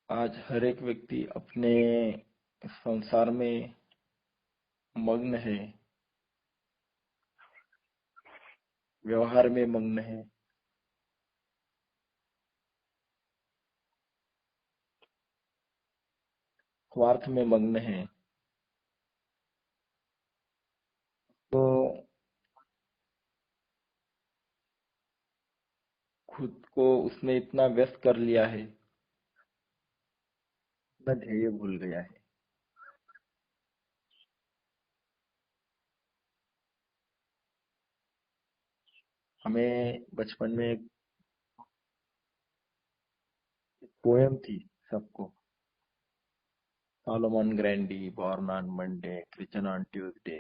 आज हर एक व्यक्ति अपने संसार में मग्न है, व्यवहार में मग्न है। स्वार्थ में मग्न है। तो खुद को उसने इतना व्यस्त कर लिया है, अपना ध्येय भूल गया है। हमें बचपन में एक पोएम थी सबको। Solomon Grundy born on Monday christened on Tuesday.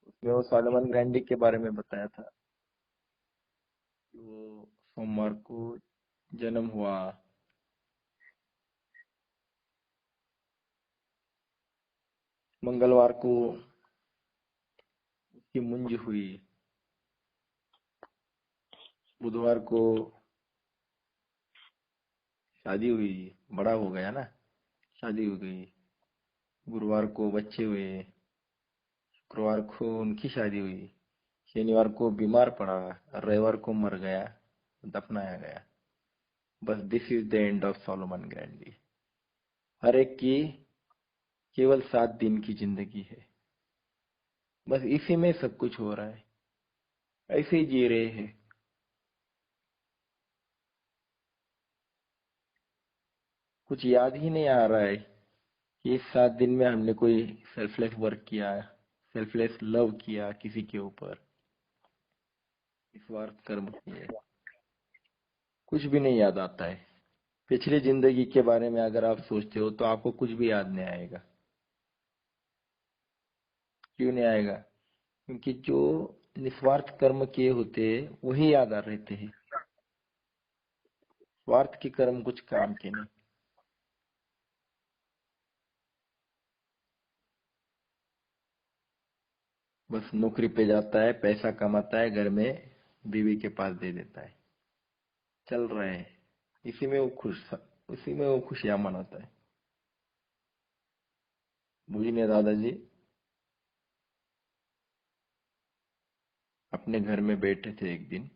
उसमें वो सॉलोमन ग्रैंडी के बारे में बताया था कि वो सोमवार को जन्म हुआ, मंगलवार को उसकी मुंज हुई, बुधवार को शादी हुई, बड़ा हो गया ना, शादी हो गई। गुरुवार को बच्चे हुए, शुक्रवार को उनकी शादी हुई, शनिवार को बीमार पड़ा, रविवार को मर गया, दफनाया गया। बस this is the end of Solomon Grundy. हर एक की केवल 7 दिन की जिंदगी है। बस इसी में सब कुछ हो रहा है, ऐसे ही जी रहे हैं। कुछ याद ही नहीं आ रहा है कि इस 7 दिन में हमने कोई सेल्फलेस वर्क किया, सेल्फलेस लव किया किसी के ऊपर, निस्वार्थ कर्म किए। कुछ भी नहीं याद आता है। पिछली जिंदगी के बारे में अगर आप सोचते हो तो आपको कुछ भी याद नहीं आएगा। क्यों नहीं आएगा? क्योंकि जो निस्वार्थ कर्म किए होते हैं वही याद आ रहते हैं। स्वार्थ के कर्म कुछ काम के नहीं। बस नौकरी पे जाता है, पैसा कमाता है, घर में बीवी के पास दे देता है, चल रहे हैं। इसी में वो खुश, उसी में वो खुशियां मनाता है। बुझने दादाजी अपने घर में बैठे थे एक दिन।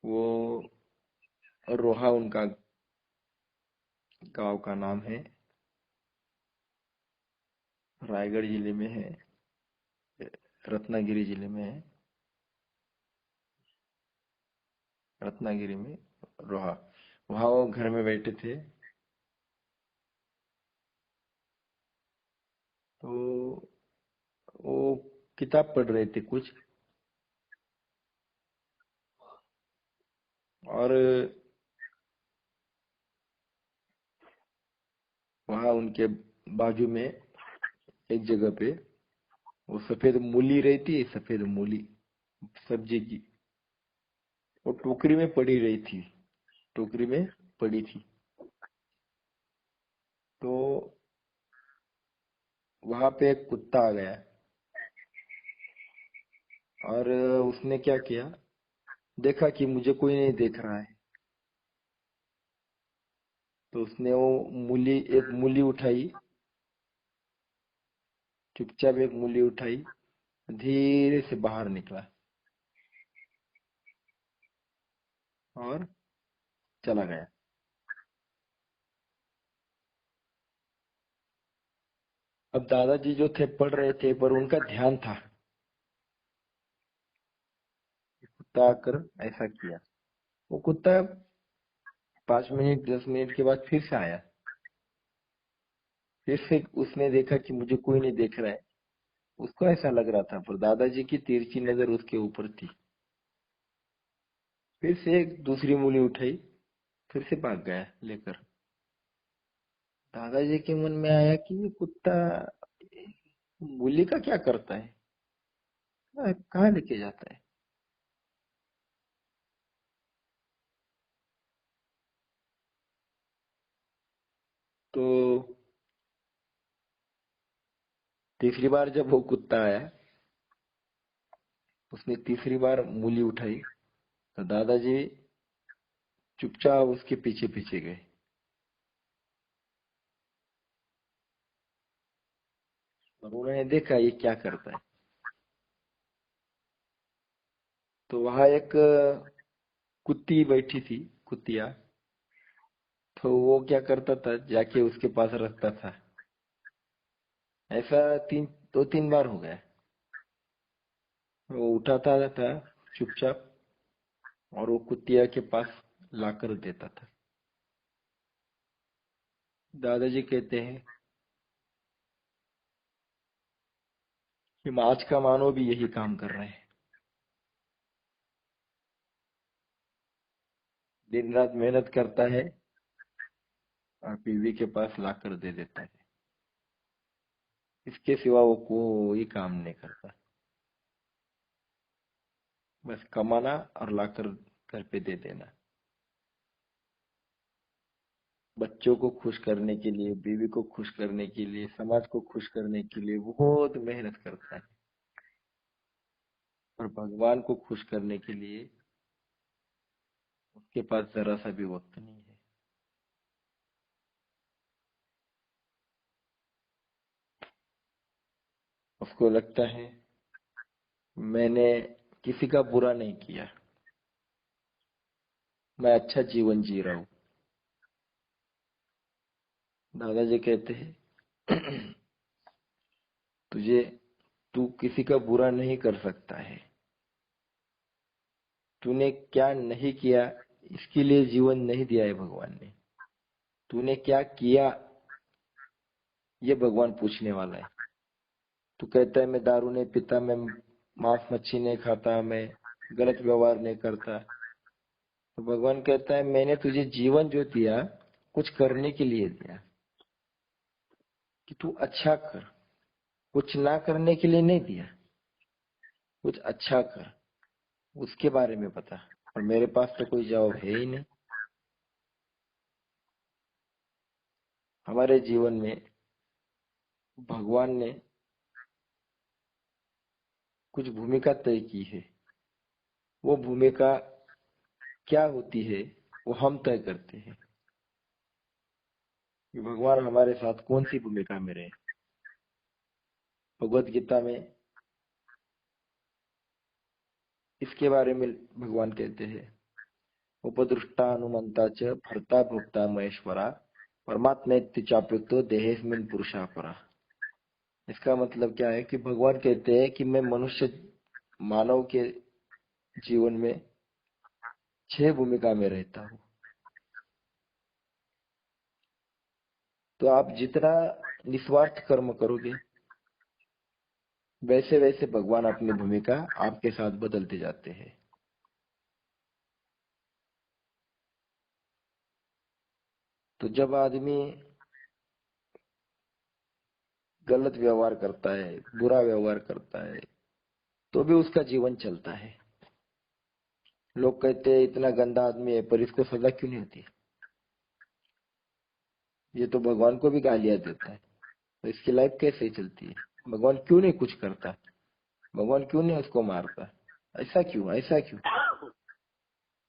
वो रोहा उनका गांव का नाम है, रायगढ़ जिले में है, रत्नागिरी जिले में है, रत्नागिरी में रोहा। वहां वो घर में बैठे थे। तो वो किताब पढ़ रहे थे कुछ। और वहां उनके बाजू में एक जगह पे वो सफेद मूली रहती है, सफेद मूली सब्जी की, वो टोकरी में पड़ी रही थी, टोकरी में पड़ी थी। तो वहां पे एक कुत्ता आ गया और उसने क्या किया, देखा कि मुझे कोई नहीं देख रहा है। तो उसने वो मूली, एक मूली उठाई, चुपचाप एक मूली उठाई, धीरे से बाहर निकला और चला गया। अब दादाजी जो थे पढ़ रहे थे, पर उनका ध्यान था, कुत्ता आकर ऐसा किया। वो कुत्ता 5 मिनट 10 मिनट के बाद फिर से आया। फिर से उसने देखा कि मुझे कोई नहीं देख रहा है। उसको ऐसा लग रहा था, पर दादाजी की तिरछी नजर उसके ऊपर थी। फिर से एक दूसरी मूली उठाई, फिर से भाग गया लेकर। दादाजी के मन में आया कि ये कुत्ता मूली का क्या करता है, कहाँ लेके जाता है। तो तीसरी बार जब वो कुत्ता आया, उसने तीसरी बार मूली उठाई। तो दादाजी चुपचाप उसके पीछे पीछे गए और उन्होंने देखा ये क्या करता है। तो वहां एक कुत्ती बैठी थी, कुतिया। तो वो क्या करता था, जाके उसके पास रखता था। ऐसा 2-3 बार हो गया। वो उठाता था चुपचाप और वो कुतिया के पास लाकर देता था। दादाजी कहते हैं कि आज का मानव भी यही काम कर रहे हैं, दिन रात मेहनत करता है और बीवी के पास लाकर दे देता है। इसके सिवा वो कोई काम नहीं करता, बस कमाना और लाकर घर पे दे देना। बच्चों को खुश करने के लिए, बीवी को खुश करने के लिए, समाज को खुश करने के लिए बहुत मेहनत करता है। और भगवान को खुश करने के लिए उसके पास जरा सा भी वक्त नहीं है। उसको लगता है मैंने किसी का बुरा नहीं किया, मैं अच्छा जीवन जी रहा हूँ। दादाजी कहते हैं तुझे, तू किसी का बुरा नहीं कर सकता है। तूने क्या नहीं किया इसके लिए जीवन नहीं दिया है भगवान ने। तूने क्या किया ये भगवान पूछने वाला है। तू कहता है मैं दारू नहीं पीता, मैं मांस मच्छी नहीं खाता, मैं गलत व्यवहार नहीं करता। तो भगवान कहता है मैंने तुझे जीवन जो दिया कुछ करने के लिए दिया, कि तू अच्छा कर, कुछ ना करने के लिए नहीं दिया। कुछ अच्छा कर, उसके बारे में बता। और मेरे पास तो कोई जवाब है ही नहीं। हमारे जीवन में भगवान ने कुछ भूमिका तय की है। वो भूमिका क्या होती है वो हम तय करते हैं कि भगवान हमारे साथ कौन सी भूमिका में रहे। भगवत गीता में इसके बारे में भगवान कहते हैं उपदृष्टा हनुमंता च भर्ता भोक्ता महेश्वरा परमात्मेत्य चाप्युक्तो देहेस्मिन् पुरुषा परा। इसका मतलब क्या है कि भगवान कहते हैं कि मैं मनुष्य मानव के जीवन में 6 भूमिका में रहता हूँ। तो आप जितना निस्वार्थ कर्म करोगे वैसे वैसे भगवान अपनी भूमिका आपके साथ बदलते जाते हैं। तो जब आदमी गलत व्यवहार करता है, बुरा व्यवहार करता है, तो भी उसका जीवन चलता है। लोग कहते हैं इतना गंदा आदमी है पर इसको सजा क्यों नहीं होती। ये तो भगवान को भी गालियां देता है, तो इसकी लाइफ कैसे चलती है। भगवान क्यों नहीं कुछ करता, भगवान क्यों नहीं उसको मारता, ऐसा क्यों, ऐसा क्यों।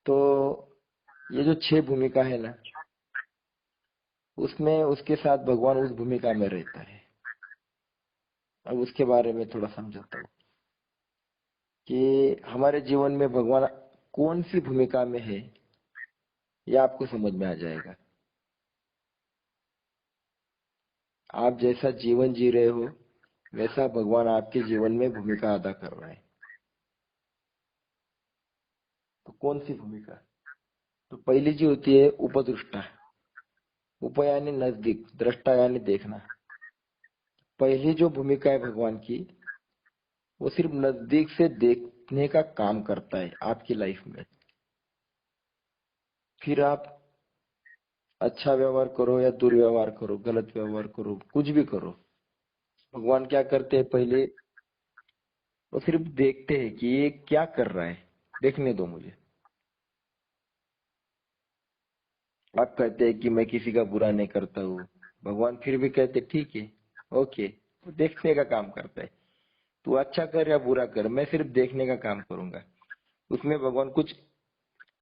तो ये जो 6 भूमिका है ना, उसमें उसके साथ भगवान उस भूमिका में रहता है। अब उसके बारे में थोड़ा समझाता हूँ कि हमारे जीवन में भगवान कौन सी भूमिका में है, ये आपको समझ में आ जाएगा। आप जैसा जीवन जी रहे हो वैसा भगवान आपके जीवन में भूमिका अदा कर रहा है। तो कौन सी भूमिका। तो पहली जी होती है उपदृष्टा। उप यानी नजदीक, दृष्टा यानी देखना। पहली जो भूमिका है भगवान की, वो सिर्फ नजदीक से देखने का काम करता है आपकी लाइफ में। फिर आप अच्छा व्यवहार करो या दुर्व्यवहार करो, गलत व्यवहार करो, कुछ भी करो, भगवान क्या करते हैं पहले, वो सिर्फ देखते हैं कि ये क्या कर रहा है, देखने दो मुझे। आप कहते हैं कि मैं किसी का बुरा नहीं करता हूँ, भगवान फिर भी कहते ठीक है, ओके। वो देखने का काम करता है, तू अच्छा कर या बुरा कर, मैं सिर्फ देखने का काम करूंगा। उसमें भगवान कुछ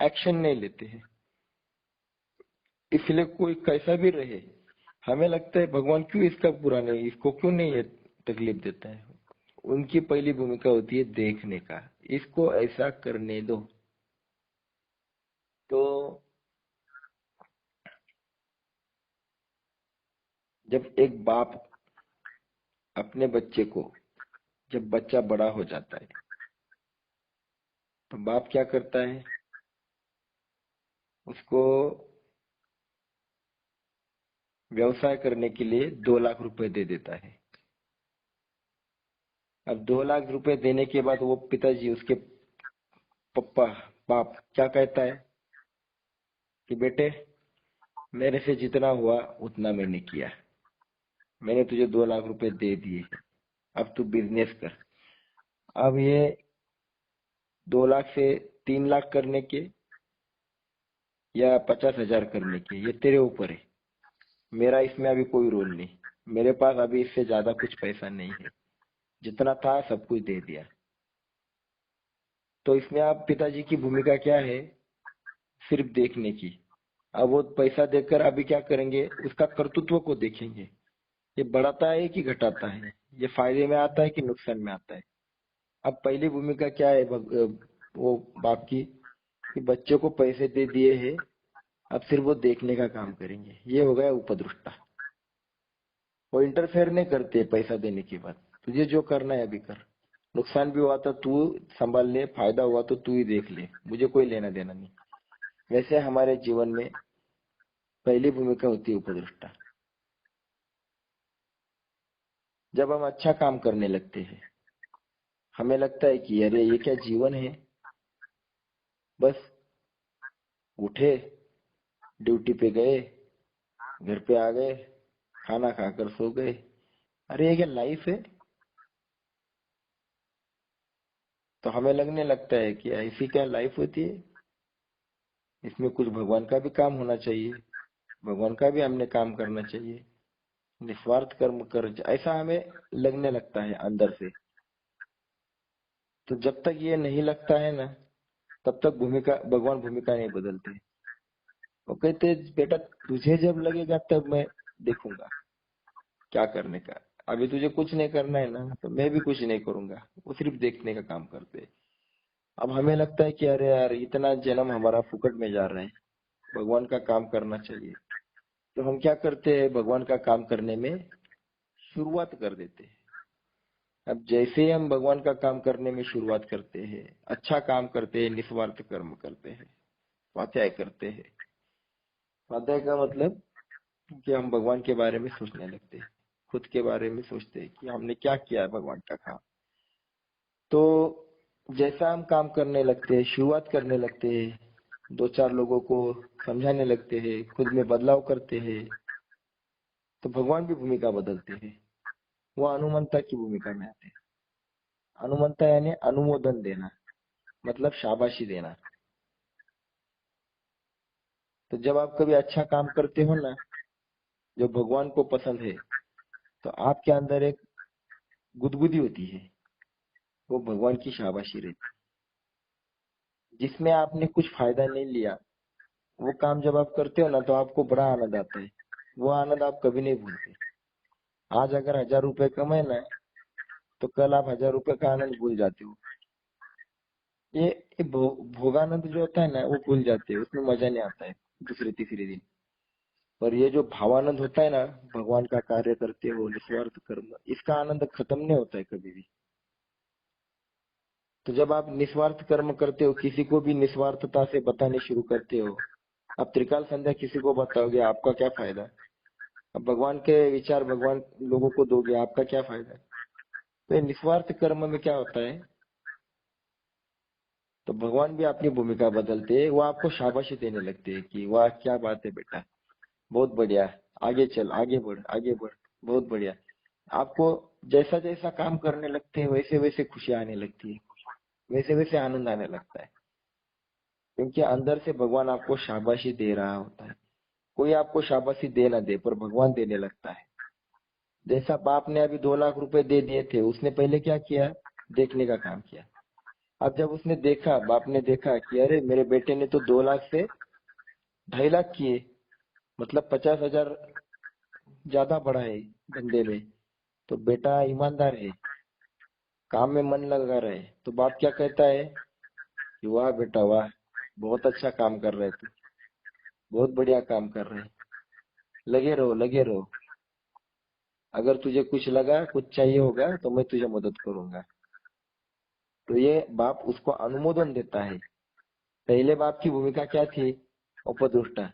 एक्शन नहीं लेते हैं। इसलिए कोई कैसा भी रहे, हमें लगता है भगवान क्यों इसका बुरा नहीं, इसको क्यों नहीं ये तकलीफ देता है। उनकी पहली भूमिका होती है देखने का, इसको ऐसा करने दो। तो जब एक बाप अपने बच्चे को, जब बच्चा बड़ा हो जाता है तो बाप क्या करता है, उसको व्यवसाय करने के लिए 2 लाख रुपए दे देता है। अब 2 लाख रुपए देने के बाद वो पिताजी, उसके पप्पा, बाप क्या कहता है कि बेटे, मेरे से जितना हुआ उतना मैंने किया, मैंने तुझे 2 लाख रुपए दे दिए, अब तू बिजनेस कर। अब ये 2 लाख से 3 लाख करने के या 50,000 करने के, ये तेरे ऊपर है, मेरा इसमें अभी कोई रोल नहीं। मेरे पास अभी इससे ज्यादा कुछ पैसा नहीं है, जितना था सब कुछ दे दिया। तो इसमें आप पिताजी की भूमिका क्या है, सिर्फ देखने की। अब वो पैसा देकर अभी क्या करेंगे, उसका कर्तृत्व को देखेंगे, ये बढ़ाता है कि घटाता है, ये फायदे में आता है कि नुकसान में आता है। अब पहली भूमिका क्या है वो बाप की, कि बच्चे को पैसे दे दिए हैं, अब सिर्फ वो देखने का काम करेंगे, ये हो गया उपदृष्टा। वो इंटरफेयर नहीं करते पैसा देने के बाद, तुझे जो करना है अभी कर, नुकसान भी हुआ तो तू संभाल ले, फायदा हुआ तो तू ही देख ले, मुझे कोई लेना देना नहीं। वैसे हमारे जीवन में पहली भूमिका होती है उपदृष्टा। जब हम अच्छा काम करने लगते हैं, हमें लगता है कि अरे ये क्या जीवन है, बस उठे, ड्यूटी पे गए, घर पे आ गए, खाना खाकर सो गए, अरे ये क्या लाइफ है। तो हमें लगने लगता है कि ऐसी क्या लाइफ होती है, इसमें कुछ भगवान का भी काम होना चाहिए, भगवान का भी हमने काम करना चाहिए, निस्वार्थ कर्म कर, ऐसा हमें लगने लगता है अंदर से। तो जब तक ये नहीं लगता है ना, तब तक भूमिका, भगवान भूमिका नहीं बदलते। वो कहते बेटा, तुझे जब लगेगा तब मैं देखूंगा क्या करने का, अभी तुझे कुछ नहीं करना है ना, तो मैं भी कुछ नहीं करूंगा, वो सिर्फ देखने का काम करते हैं। अब हमें लगता है कि अरे यार, इतना जन्म हमारा फुकट में जा रहा है, भगवान का काम करना चाहिए। तो हम क्या करते हैं, भगवान का काम करने में शुरुआत कर देते हैं। अब जैसे ही हम भगवान का काम करने में शुरुआत करते हैं, अच्छा काम करते हैं, निस्वार्थ कर्म करते हैं, स्वाध्याय करते हैं। स्वाध्याय का मतलब कि हम भगवान के बारे में सोचने लगते हैं, खुद के बारे में सोचते हैं कि हमने क्या किया है भगवान का काम। तो जैसा हम काम करने लगते हैं, शुरुआत करने लगते हैं, 2-4 लोगों को समझाने लगते हैं, खुद में बदलाव करते हैं, तो भगवान भी भूमिका बदलते हैं। वो हनुमंता की भूमिका में आते हैं। हनुमंता यानी अनुमोदन देना, मतलब शाबाशी देना। तो जब आप कभी अच्छा काम करते हो ना, जो भगवान को पसंद है, तो आपके अंदर एक गुदगुदी होती है, वो भगवान की शाबाशी रहती है। जिसमें आपने कुछ फायदा नहीं लिया, वो काम जब आप करते हो ना, तो आपको बड़ा आनंद आता है। वो आनंद आप कभी नहीं भूलते। आज अगर 1,000 रुपए कमाए ना, तो कल आप 1,000 रुपए का आनंद भूल जाते हो। ये भोगानंद जो होता है ना, वो भूल जाते हैं, उसमें मजा नहीं आता है दूसरे तीसरे दिन। पर ये जो भावानंद होता है ना, भगवान का कार्य करते हो, निस्वार्थ कर्म, इसका आनंद खत्म नहीं होता है कभी भी। तो जब आप निस्वार्थ कर्म करते हो, किसी को भी निस्वार्थता से बताने शुरू करते हो, आप त्रिकाल संध्या किसी को बताओगे, आपका क्या फायदा। अब भगवान के विचार भगवान लोगों को दोगे, आपका क्या फायदा। तो ये निस्वार्थ कर्म में क्या होता है, तो भगवान भी अपनी भूमिका बदलते हैं, वो आपको शाबाशी देने लगते हैं कि वाह क्या बात है बेटा, बहुत बढ़िया, आगे चल, आगे बढ़, आगे बढ़, बहुत बढ़िया। आपको जैसा जैसा काम करने लगते हैं, वैसे वैसे खुशी आने लगती है, वैसे वैसे आनंद आने लगता है, क्योंकि अंदर से भगवान आपको शाबाशी दे रहा होता है। कोई आपको शाबाशी दे ना दे, पर भगवान देने लगता है। जैसा बाप ने अभी 2 लाख रुपए दे दिए थे, उसने पहले क्या किया, देखने का काम किया। अब जब उसने देखा, बाप ने देखा कि अरे मेरे बेटे ने तो 2 लाख से 2.5 लाख किए, मतलब 50,000 ज्यादा बढ़ा है धंधे में, तो बेटा ईमानदार है, काम में मन लगा रहे, तो बाप क्या कहता है कि वाह बेटा वाह, बहुत अच्छा काम कर रहे तू, बहुत बढ़िया काम कर रहे, लगे रहो लगे रहो, अगर तुझे कुछ लगा कुछ चाहिए होगा तो मैं तुझे मदद करूंगा। तो ये बाप उसको अनुमोदन देता है। पहले बाप की भूमिका क्या थी? उपदृष्टा,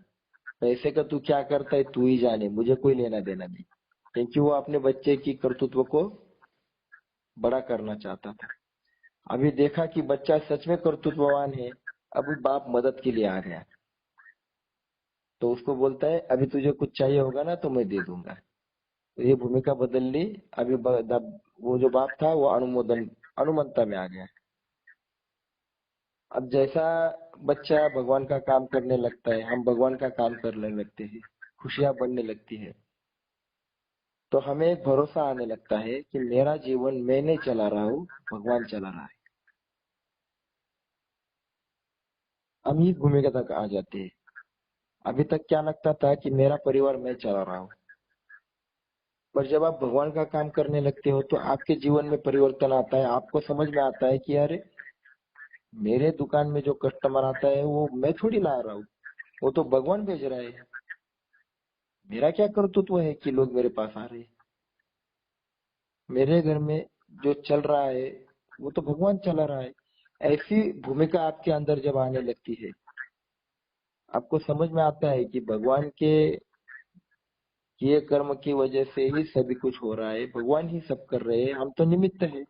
पैसे का तू क्या करता है तू ही जाने, मुझे कोई लेना देना नहीं, क्योंकि वो अपने बच्चे की कर्तृत्व को बड़ा करना चाहता था। अभी देखा कि बच्चा सच में कर्तृत्ववान है, अभी बाप मदद के लिए आ गया, तो उसको बोलता है अभी तुझे कुछ चाहिए होगा ना तो मैं दे दूंगा। तो ये भूमिका बदल ली। अभी वो जो बाप था वो अनुमंता में आ गया। अब जैसा बच्चा भगवान का काम करने लगता है, हम भगवान का काम करने लगते हैं, खुशियां बढ़ने लगती है, तो हमें एक भरोसा आने लगता है कि मेरा जीवन मैं नहीं चला रहा हूँ, भगवान चला रहा है। हम इस भूमिका तक आ जाते हैं। अभी तक क्या लगता था कि मेरा परिवार मैं चला रहा हूँ, पर जब आप भगवान का काम करने लगते हो तो आपके जीवन में परिवर्तन आता है। आपको समझ में आता है कि अरे, मेरे दुकान में जो कस्टमर आता है वो मैं थोड़ी ला रहा हूँ, वो तो भगवान भेज रहा है। मेरा क्या कर्तृत्व है कि लोग मेरे पास आ रहे हैं? मेरे घर में जो चल रहा है वो तो भगवान चला रहा है। ऐसी भूमिका आपके अंदर जब आने लगती है, आपको समझ में आता है कि भगवान के किए कर्म की वजह से ही सभी कुछ हो रहा है, भगवान ही सब कर रहे हैं, हम तो निमित्त है।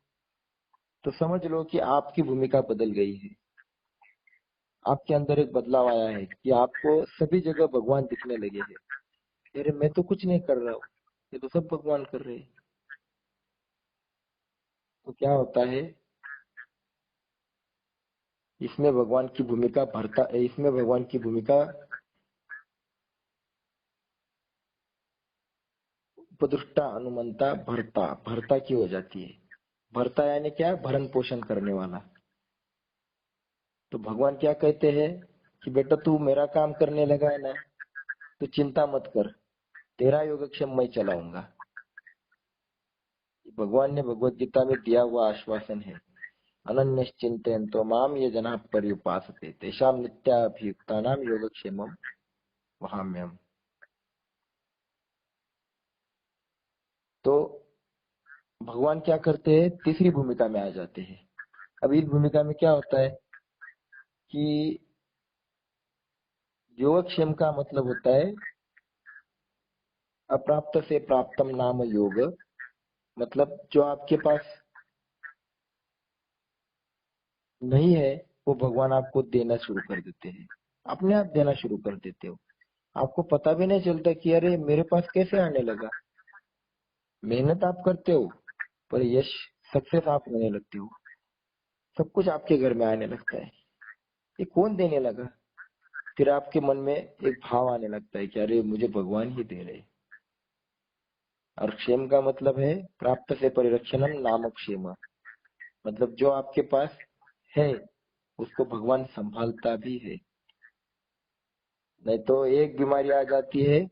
तो समझ लो कि आपकी भूमिका बदल गई है। आपके अंदर एक बदलाव आया है कि आपको सभी जगह भगवान दिखने लगे हैं। अरे मैं तो कुछ नहीं कर रहा हूँ, ये तो सब भगवान कर रहे हैं। तो क्या होता है, इसमें भगवान की भूमिका उपदृष्टा अनुमंता भरता भरता की हो जाती है। भरता यानी क्या? भरण पोषण करने वाला। तो भगवान क्या कहते हैं कि बेटा तू मेरा काम करने लगा है ना, तो चिंता मत कर, तेरा योगक्षेम मैं चलाऊंगा। भगवान ने भगवत गीता में दिया हुआ आश्वासन है, अनन्यश्चिन्तयन्तो माम ये जना पर्युपासते तेषां नित्याभियुक्तानां योगक्षेमं वहाम्यहम्। तो भगवान क्या करते हैं, तीसरी भूमिका में आ जाते हैं। अब इस भूमिका में क्या होता है कि योगक्षेम का मतलब होता है अप्राप्त से प्राप्तम नाम योग। मतलब जो आपके पास नहीं है वो भगवान आपको देना शुरू कर देते हैं, अपने आप देना शुरू कर देते हो। आपको पता भी नहीं चलता कि अरे मेरे पास कैसे आने लगा। मेहनत आप करते हो पर यश, सक्सेस आप होने लगते हो, सब कुछ आपके घर में आने लगता है। ये कौन देने लगा? फिर आपके मन में एक भाव आने लगता है कि अरे मुझे भगवान ही दे रहे। और क्षेम का मतलब है प्राप्त से परिरक्षणम नाम क्षेम। मतलब जो आपके पास है उसको भगवान संभालता भी है। नहीं तो एक बीमारी आ जाती है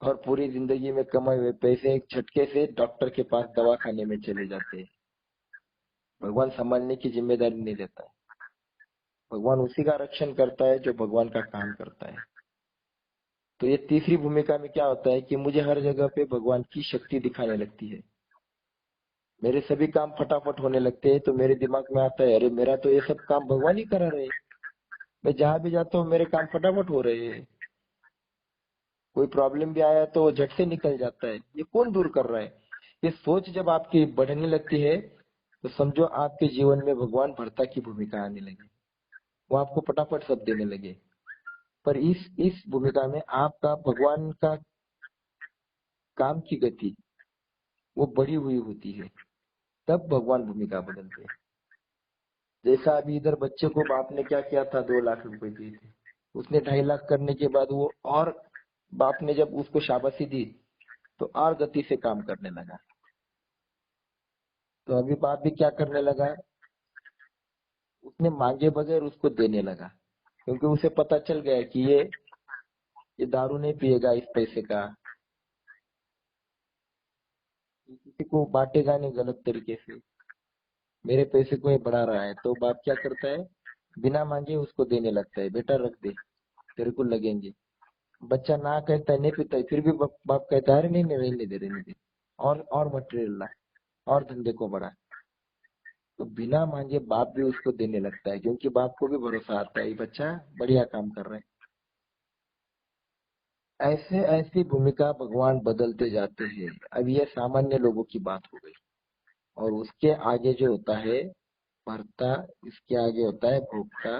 और पूरी जिंदगी में कमाए हुए पैसे एक झटके से डॉक्टर के पास दवा खाने में चले जाते हैं। भगवान संभालने की जिम्मेदारी नहीं लेता है। भगवान उसी का रक्षण करता है जो भगवान का काम करता है। तो ये तीसरी भूमिका में क्या होता है कि मुझे हर जगह पे भगवान की शक्ति दिखाने लगती है। मेरे सभी काम फटाफट होने लगते हैं, तो मेरे दिमाग में आता है अरे मेरा तो ये सब काम भगवान ही करा रहे हैं। मैं जहां भी जाता हूँ मेरे काम फटाफट हो रहे हैं। कोई प्रॉब्लम भी आया तो झट से निकल जाता है, ये कौन दूर कर रहा है? ये सोच जब आपकी बढ़ने लगती है तो समझो आपके जीवन में भगवान भर्ता की भूमिका आने लगे, वो आपको फटाफट सब देने लगे। पर इस भूमिका में आपका भगवान का काम की गति वो बढ़ी हुई होती है, तब भगवान भूमिका बदलते हैं। जैसा अभी इधर बच्चे को बाप ने क्या किया था, 2 लाख रुपए दिए थे, उसने 2.5 लाख करने के बाद वो और बाप ने जब उसको शाबाशी दी तो और गति से काम करने लगा। तो अभी बाप भी क्या करने लगा, उसने मांगे बगैर उसको देने लगा, क्योंकि उसे पता चल गया कि ये ये दारू नहीं पिएगा इस पैसे का, ये किसी को बांटेगा नहीं गलत तरीके से, मेरे पैसे को ये बढ़ा रहा है। तो बाप क्या करता है, बिना मांगे उसको देने लगता है, बेटा रख दे तेरे को लगेंगे। बच्चा ना कहता है, नहीं पीता है, फिर भी बाप कहता है अरे नहीं नहीं रहने दे रहने दे, और मटेरियल ला, और धंधे को बढ़ा। तो बिना मांगे बाप भी उसको देने लगता है, क्योंकि बाप को भी भरोसा आता है ये बच्चा बढ़िया काम कर रहा है। ऐसे ऐसी भूमिका भगवान बदलते जाते हैं। अब ये सामान्य लोगों की बात हो गई, और उसके आगे जो होता है भर्ता, इसके आगे होता है भोक्ता,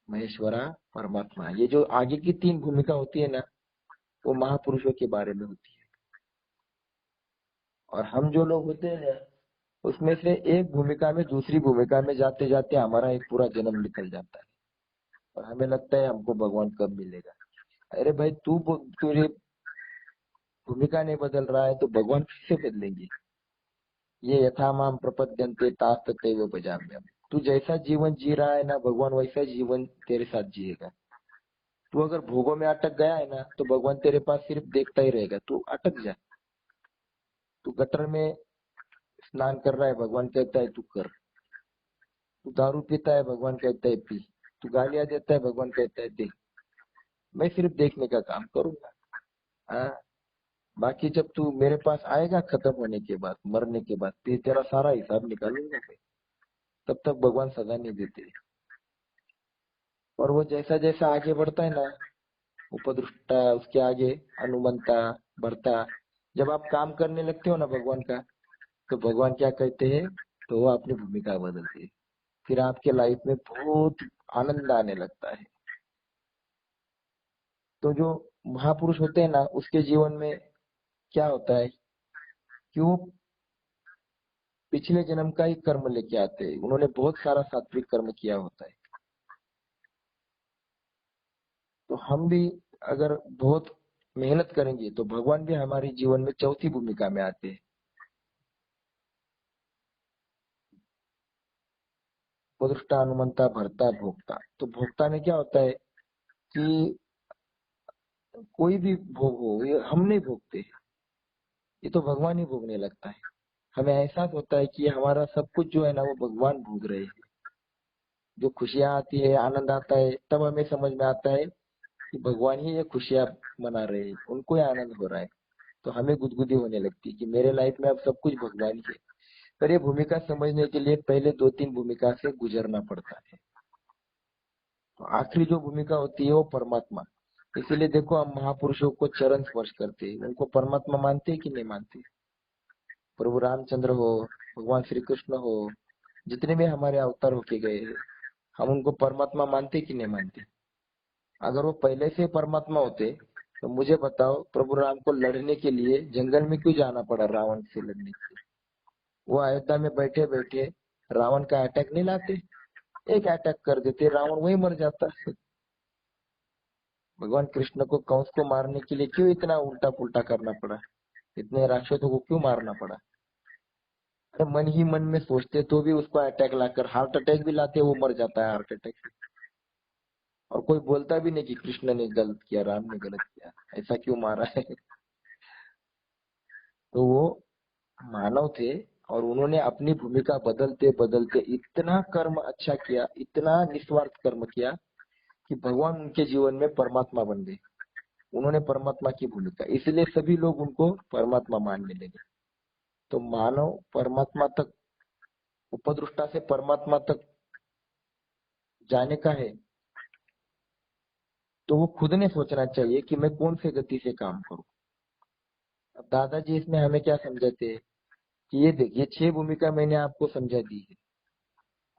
महेश्वरा, परमात्मा। ये जो आगे की तीन भूमिका होती है ना, वो महापुरुषों के बारे में होती है। और हम जो लोग होते हैं ना, उसमें से एक भूमिका में दूसरी भूमिका में जाते जाते हमारा एक पूरा जन्म निकल जाता है, और हमें लगता है हमको भगवान कब मिलेगा। अरे भाई तुझे भूमिका नहीं बदल रहा है तो भगवान कैसे बदलेंगे। ये यथा माम प्रपद्यन्ते तथैव भजाम्यहम्। तू जैसा जीवन जी रहा है ना, भगवान वैसा जीवन तेरे साथ जिएगा। तू अगर भोगों में अटक गया है ना, तो भगवान तेरे पास सिर्फ देखता ही रहेगा, तू अटक जा। तू गटर में स्नान कर रहा है, भगवान कहता है तू कर। तू दारू पीता है, भगवान कहता है पी। तू गालियां देता है, भगवान कहता है दे। मैं सिर्फ देखने का काम करूंगा। हाँ, बाकी जब तू मेरे पास आएगा खत्म होने के बाद, मरने के बाद, तेरा सारा हिसाब निकालूंगा मैं। तब तक भगवान सजा नहीं देते। और वो जैसा जैसा आगे बढ़ता है ना, उपदृष्टा, उसके आगे अनुमंता, भरता, जब आप काम करने लगते हो ना भगवान का, तो भगवान क्या कहते हैं, तो वो अपनी भूमिका बदलते हैं। फिर आपके लाइफ में बहुत आनंद आने लगता है। तो जो महापुरुष होते हैं ना, उसके जीवन में क्या होता है कि वो पिछले जन्म का ही कर्म लेके आते हैं। उन्होंने बहुत सारा सात्विक कर्म किया होता है। तो हम भी अगर बहुत मेहनत करेंगे तो भगवान भी हमारे जीवन में चौथी भूमिका में आते हैं, उपदृष्टा, अनुमंता, भर्ता, भोक्ता। तो भोक्ता में क्या होता है कि कोई भी भोग हो, ये हम नहीं भोगते, ये तो भगवान ही भोगने लगता है। हमें एहसास होता है कि ये हमारा सब कुछ जो है ना, वो भगवान भोग रहे हैं। जो खुशियां आती है, आनंद आता है, तब हमें समझ में आता है कि भगवान ही ये खुशियां मना रहे हैं, उनको ही आनंद हो रहा है। तो हमें गुदगुदी होने लगती है कि मेरे लाइफ में अब सब कुछ भगवान ही है। पर ये भूमिका समझने के लिए पहले दो तीन भूमिका से गुजरना पड़ता है। तो आखिरी जो भूमिका होती है वो परमात्मा। इसीलिए देखो, हम महापुरुषों को चरण स्पर्श करते हैं, उनको परमात्मा मानते हैं कि नहीं मानते। प्रभु रामचंद्र हो, भगवान श्री कृष्ण हो, जितने भी हमारे अवतार होके गए हैं, हम उनको परमात्मा मानते कि नहीं मानते। अगर वो पहले से परमात्मा होते तो मुझे बताओ, प्रभु राम को लड़ने के लिए जंगल में क्यों जाना पड़ा रावण से लड़ने के लिए। वो अयोध्या में बैठे बैठे रावण का अटैक नहीं लाते, एक अटैक कर देते, रावण वही मर जाता। भगवान कृष्ण को कंस को मारने के लिए क्यों इतना उल्टा पुल्टा करना पड़ा, इतने राक्षसों को क्यों मारना पड़ा। अरे मन ही मन में सोचते तो भी उसको अटैक लाकर, हार्ट अटैक भी लाते, वो मर जाता है हार्ट अटैक से। और कोई बोलता भी नहीं कि कृष्ण ने गलत किया, राम ने गलत किया, ऐसा क्यों मारा है। तो वो मानव थे, और उन्होंने अपनी भूमिका बदलते बदलते इतना कर्म अच्छा किया, इतना निस्वार्थ कर्म किया कि भगवान उनके जीवन में परमात्मा बन गए। उन्होंने परमात्मा की भूमिका, इसलिए सभी लोग उनको परमात्मा मानने लगे। तो मानव परमात्मा तक, उपदृष्टा से परमात्मा तक जाने का है, तो वो खुद ने सोचना चाहिए कि मैं कौन से गति से काम करूं। अब दादाजी इसमें हमें क्या समझाते हैं कि ये देखिए, 6 भूमिका मैंने आपको समझा दी है,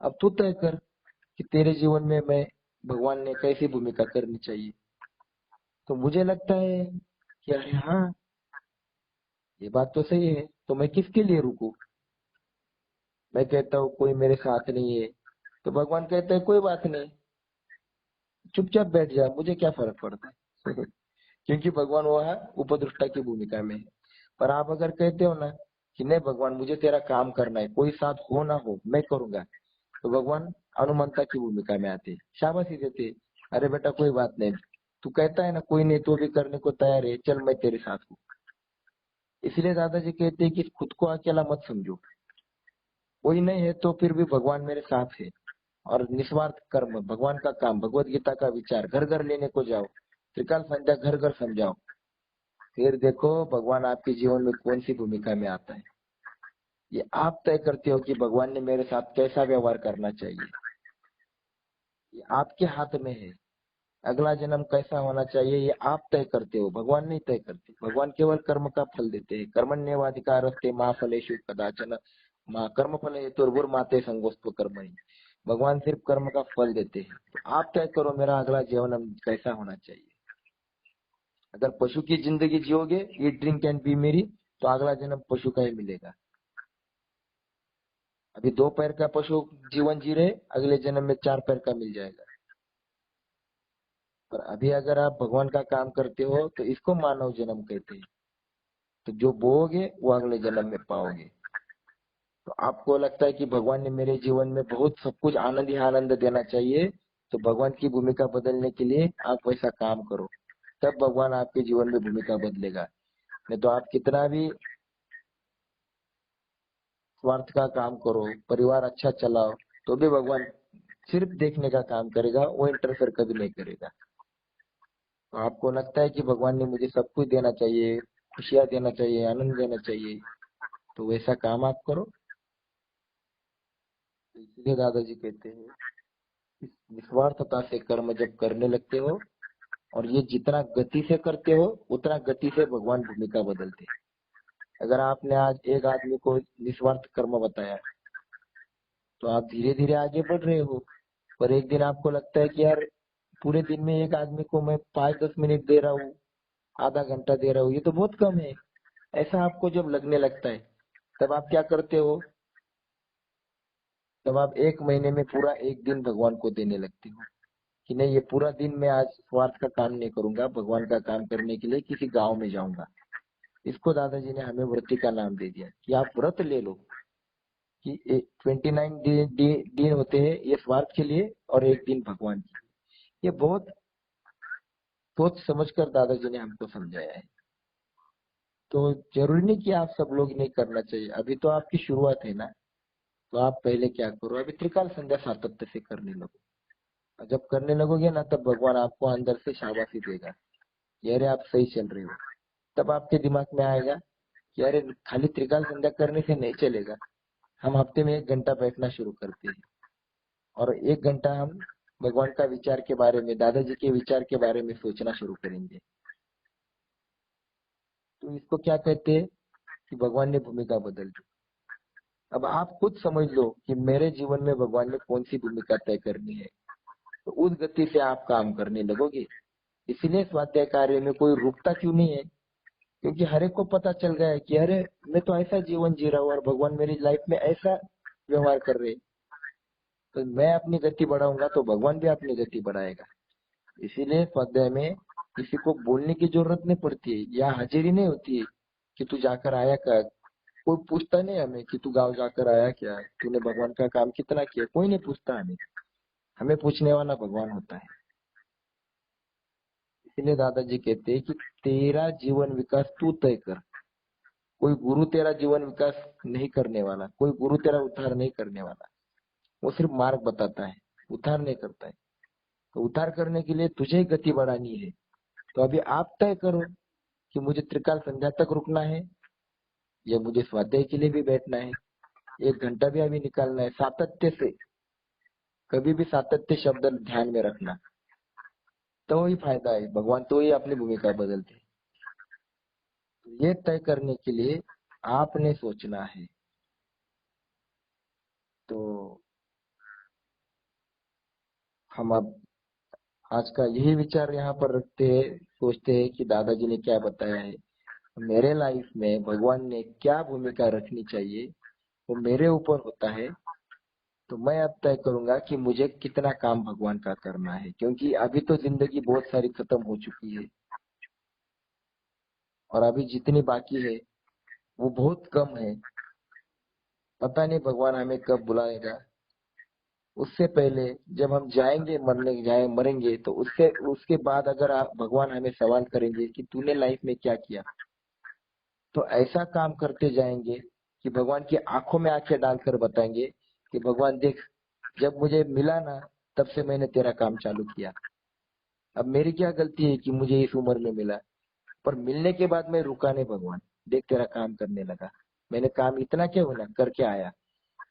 अब तू तय कर कि तेरे जीवन में मैं, भगवान ने कैसी भूमिका करनी चाहिए। तो मुझे लगता है कि अरे हाँ, ये बात तो सही है, तो मैं किसके लिए रुकूं। मैं कहता हूँ कोई मेरे साथ नहीं है, तो भगवान कहते हैं कोई बात नहीं, चुपचाप बैठ जा, मुझे क्या फर्क पड़ता है। क्योंकि भगवान वह उपदृष्टा की भूमिका में है। पर आप अगर कहते हो ना कि नहीं भगवान, मुझे तेरा काम करना है, कोई साथ हो ना हो मैं करूंगा, तो भगवान अनुमंता की भूमिका में आते, शाबाशी देते, अरे बेटा कोई बात नहीं, तू कहता है ना कोई नहीं तो भी करने को तैयार है, चल मैं तेरे साथ हूँ। इसलिए दादाजी कहते हैं कि खुद को अकेला मत समझो, कोई नहीं है तो फिर भी भगवान मेरे साथ है। और निस्वार्थ कर्म, भगवान का काम, भगवत गीता का विचार घर घर लेने को जाओ, त्रिकाल संध्या घर घर समझाओ, फिर देखो भगवान आपके जीवन में कौन सी भूमिका में आता है। ये आप तय करते हो कि भगवान ने मेरे साथ कैसा व्यवहार करना चाहिए, ये आपके हाथ में है। अगला जन्म कैसा होना चाहिए ये आप तय करते हो, भगवान नहीं तय करते। भगवान केवल कर्म का फल देते हैं। कर्मण्येवाधिकारस्ते माँ फलेषु कदाचन माँ कर्म फल हेतुर्भुर्माते संगोस्त्व कर्मणि। भगवान सिर्फ कर्म का फल देते हैं, तो आप तय करो मेरा अगला जीवन कैसा होना चाहिए। अगर पशु की जिंदगी जियोगे, ईट ड्रिंक एंड बी मेरी, तो अगला जन्म पशु का ही मिलेगा। अभी 2 पैर का पशु जीवन जी रहे, अगले जन्म में 4 पैर का मिल जाएगा। पर अभी अगर आप भगवान का काम करते हो तो इसको मानव जन्म कहते हैं। तो जो बोओगे वो अगले जन्म में पाओगे। तो आपको लगता है कि भगवान ने मेरे जीवन में बहुत सब कुछ आनंद ही आनंद देना चाहिए, तो भगवान की भूमिका बदलने के लिए आप वैसा काम करो, तब भगवान आपके जीवन में भूमिका बदलेगा। नहीं तो आप कितना भी स्वार्थ का काम करो, परिवार अच्छा चलाओ, तो भी भगवान सिर्फ देखने का काम करेगा, वो इंटरफेयर कभी नहीं करेगा। तो आपको लगता है कि भगवान ने मुझे सब कुछ देना चाहिए, खुशियां देना चाहिए, आनंद देना चाहिए, तो वैसा काम आप करो। तो इसलिए दादाजी कहते हैं इस निस्वार्थता से कर्म जब करने लगते हो, और ये जितना गति से करते हो उतना गति से भगवान भूमिका बदलते हैं। अगर आपने आज एक आदमी को निस्वार्थ कर्म बताया तो आप धीरे धीरे आगे बढ़ रहे हो। पर एक दिन आपको लगता है कि यार पूरे दिन में एक आदमी को मैं 5-10 मिनट दे रहा हूँ, आधा घंटा दे रहा हूँ, ये तो बहुत कम है। ऐसा आपको जब लगने लगता है, तब आप क्या करते हो, तब आप 1 महीने में पूरा एक दिन भगवान को देने लगते हो कि नहीं ये पूरा दिन मैं आज स्वार्थ का काम नहीं करूंगा, भगवान का काम करने के लिए किसी गांव में जाऊंगा। इसको दादाजी ने हमें व्रती का नाम दे दिया कि आप व्रत ले लो कि 29 दिन होते हैं ये स्वार्थ के लिए और एक दिन भगवान के लिए। ये बहुत सोच समझकर दादाजी ने हमको समझाया है। तो जरूरी नहीं कि आप सब लोग नहीं करना चाहिए, अभी तो आपकी शुरुआत है ना। तो आप पहले क्या करो, अभी त्रिकाल संध्या सातत्य से करने लगो। और जब करने लगोगे ना तब भगवान आपको अंदर से शाबाशी देगा कि अरे आप सही चल रहे हो। तब आपके दिमाग में आएगा कि अरे खाली त्रिकाल संध्या करने से नहीं चलेगा, हम हफ्ते में 1 घंटा बैठना शुरू करते हैं और 1 घंटा हम भगवान का विचार के बारे में, दादाजी के विचार के बारे में सोचना शुरू करेंगे। तो इसको क्या कहते हैं कि भगवान ने भूमिका बदल दी। अब आप खुद समझ लो कि मेरे जीवन में भगवान ने कौन सी भूमिका तय करनी है, तो उस गति से आप काम करने लगोगे। इसलिए स्वाध्याय कार्य में कोई रुकता क्यों नहीं है, क्योंकि हर एक को पता चल गया है कि अरे मैं तो ऐसा जीवन जी रहा हूँ और भगवान मेरी लाइफ में ऐसा व्यवहार कर रहे हैं, तो मैं अपनी गति बढ़ाऊंगा तो भगवान भी अपनी गति बढ़ाएगा। इसीलिए स्वाध्याय में किसी को बोलने की जरूरत नहीं पड़ती है या हाजिरी नहीं होती है कि तू जाकर आया क्या। कोई पूछता नहीं हमें कि तू गांव जाकर आया क्या, तूने भगवान का काम कितना किया, कोई नहीं पूछता हमें। हमें पूछने वाला भगवान होता है। इसलिए दादाजी कहते हैं कि तेरा जीवन विकास तू तय कर, कोई गुरु तेरा जीवन विकास नहीं करने वाला, कोई गुरु तेरा उद्धार नहीं करने वाला। वो सिर्फ मार्ग बताता है, उद्धार नहीं करता है। तो उद्धार करने के लिए तुझे ही गति बढ़ानी है। तो अभी आप तय करो कि मुझे त्रिकाल संध्या तक रुकना है या मुझे स्वाध्याय के लिए भी बैठना है, 1 घंटा भी अभी निकालना है। सातत्य से, कभी भी सातत्य शब्द ध्यान में रखना, तो ही फायदा है, भगवान तो ही अपनी भूमिका बदलते हैं। तो ये तय करने के लिए आपने सोचना है। तो हम अब आज का यही विचार यहाँ पर रखते हैं, सोचते हैं कि दादाजी ने क्या बताया है, मेरे लाइफ में भगवान ने क्या भूमिका रखनी चाहिए वो मेरे ऊपर होता है। तो मैं अब तय करूंगा कि मुझे कितना काम भगवान का करना है, क्योंकि अभी तो जिंदगी बहुत सारी खत्म हो चुकी है और अभी जितनी बाकी है वो बहुत कम है। पता नहीं भगवान हमें कब बुलाएगा, उससे पहले जब हम जाएंगे, मरेंगे, तो उससे उसके बाद अगर भगवान हमें सवाल करेंगे कि तूने लाइफ में क्या किया, तो ऐसा काम करते जाएंगे कि भगवान की आंखों में आंखें डालकर बताएंगे कि भगवान देख, जब मुझे मिला ना, तब से मैंने तेरा काम चालू किया। अब मेरी क्या गलती है कि मुझे इस उम्र में मिला, पर मिलने के बाद मैं रुका नहीं। भगवान देख, तेरा काम करने लगा, मैंने काम इतना क्या होना करके आया।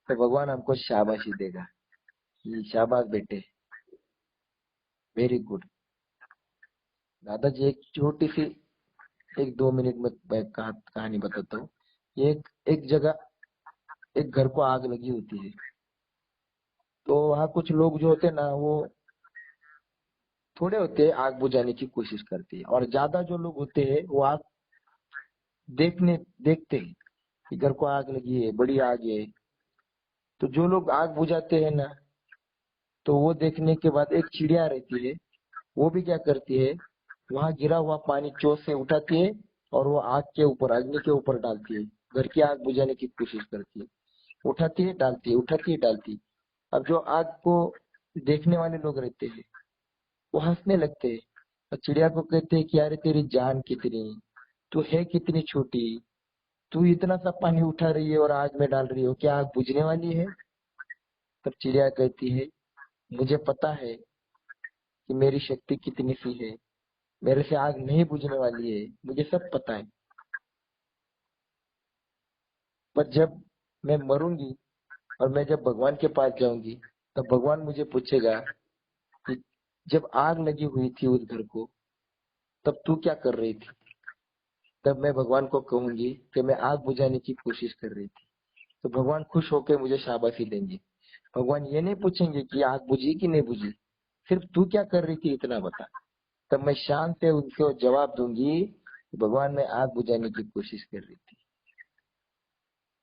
तो भगवान हमको शाबाशी देगा कि शाबाश बेटे, वेरी गुड। दादाजी एक छोटी सी, एक 2 मिनट में मैं कहानी बताता हूँ। एक एक जगह एक घर को आग लगी होती है, तो वहाँ कुछ लोग जो होते हैं ना, वो थोड़े होते हैं, आग बुझाने की कोशिश करते हैं, और ज्यादा जो लोग होते हैं वो आग देखते हैं कि घर को आग लगी है, बड़ी आग है। तो जो लोग आग बुझाते हैं ना, तो वो देखने के बाद एक चिड़िया रहती है, वो भी क्या करती है, वहां गिरा हुआ पानी चोट से उठाती है और वो आग के ऊपर, अग्नि के ऊपर डालती है, घर की आग बुझाने की कोशिश करती है। उठाती है, डालती है, उठाती है, डालती है। अब जो आग को देखने वाले लोग रहते हैं, वो हंसने लगते हैं और चिड़िया को कहते हैं कि अरे तेरी जान कितनी, तू है कितनी छोटी, तू इतना सा पानी उठा रही है और आग में डाल रही हो, क्या आग बुझने वाली है? तब चिड़िया कहती है, मुझे पता है कि मेरी शक्ति कितनी सी है, मेरे से आग नहीं बुझने वाली है, मुझे सब पता है। पर जब मैं मरूंगी और मैं जब भगवान के पास जाऊंगी, तब भगवान मुझे पूछेगा कि जब आग लगी हुई थी उस घर को, तब तू क्या कर रही थी? तब मैं भगवान को कहूंगी कि मैं आग बुझाने की कोशिश कर रही थी। तो भगवान खुश होकर मुझे शाबाशी देंगे। भगवान ये नहीं पूछेंगे कि आग बुझी कि नहीं बुझी, सिर्फ तू क्या कर रही थी इतना बता। तब मैं शान से उनको जवाब दूंगी, भगवान मैं आग बुझाने की कोशिश कर रही थी।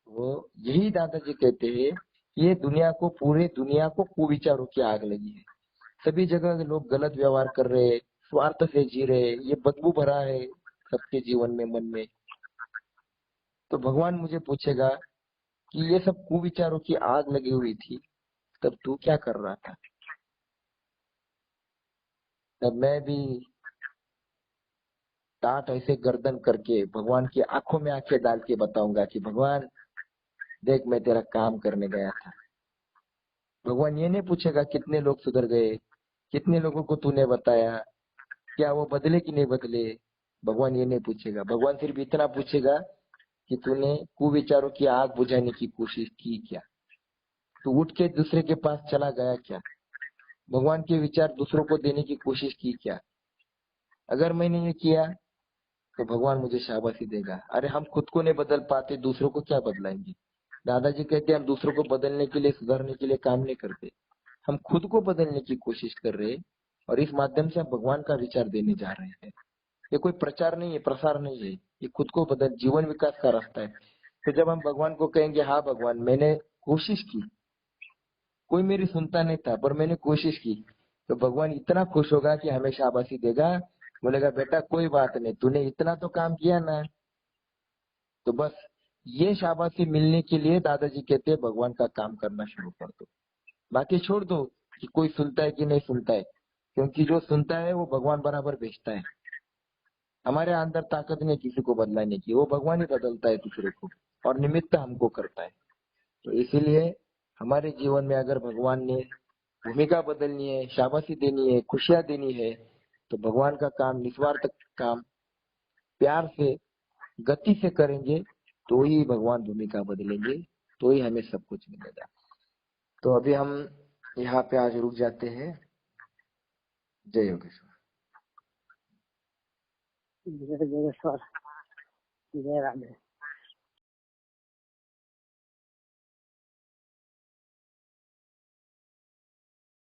वो यही दादाजी कहते हैं, ये दुनिया को, पूरे दुनिया को कुविचारों की आग लगी है। सभी जगह लोग गलत व्यवहार कर रहे हैं, स्वार्थ से जी रहे हैं, ये बदबू भरा है सबके जीवन में, मन में। तो भगवान मुझे पूछेगा कि ये सब कुविचारों की आग लगी हुई थी, तब तू क्या कर रहा था? तब मैं भी टाट ऐसे गर्दन करके भगवान की आंखों में आंखें डाल के बताऊंगा कि भगवान देख, मैं तेरा काम करने गया था। भगवान ये नहीं पूछेगा कितने लोग सुधर गए, कितने लोगों को तूने बताया, क्या वो बदले कि नहीं बदले। भगवान ये नहीं पूछेगा। भगवान सिर्फ इतना पूछेगा कि तूने कुविचारों की आग बुझाने की कोशिश की क्या, तू उठ के दूसरे के पास चला गया क्या, भगवान के विचार दूसरों को देने की कोशिश की क्या। अगर मैंने ये किया, तो भगवान मुझे शाबाशी देगा। अरे हम खुद को नहीं बदल पाते, दूसरों को क्या बदलाएंगे? दादाजी कहते हैं हम दूसरों को बदलने के लिए, सुधारने के लिए काम नहीं करते, हम खुद को बदलने की कोशिश कर रहे हैं, और इस माध्यम से हम भगवान का विचार देने जा रहे हैं। ये कोई प्रचार नहीं है, प्रसार नहीं है, ये खुद को बदल, जीवन विकास का रास्ता है। तो जब हम भगवान को कहेंगे, हाँ भगवान मैंने कोशिश की, कोई मेरी सुनता नहीं था पर मैंने कोशिश की, तो भगवान इतना खुश होगा कि हमें शाबाशी देगा, बोलेगा बेटा कोई बात नहीं, तूने इतना तो काम किया ना। तो बस ये शाबाशी मिलने के लिए दादाजी कहते हैं भगवान का काम करना शुरू कर दो। बाकी छोड़ दो कि कोई सुनता है कि नहीं सुनता है, क्योंकि जो सुनता है वो भगवान बराबर भेजता है। हमारे अंदर ताकत नहीं किसी को बदलाने की, वो भगवान ही बदलता है दूसरे को, और निमित्त हमको करता है। तो इसीलिए हमारे जीवन में अगर भगवान ने भूमिका बदलनी है, शाबाशी देनी है, खुशियां देनी है, तो भगवान का काम, निस्वार्थ काम, प्यार से, गति से करेंगे, तो ही भगवान भूमिका बदलेंगे, तो ही हमें सब कुछ मिलेगा। तो अभी हम यहाँ पे आज रुक जाते हैं। जय योगेश्वर। जय जगेश्वर, जय राधे।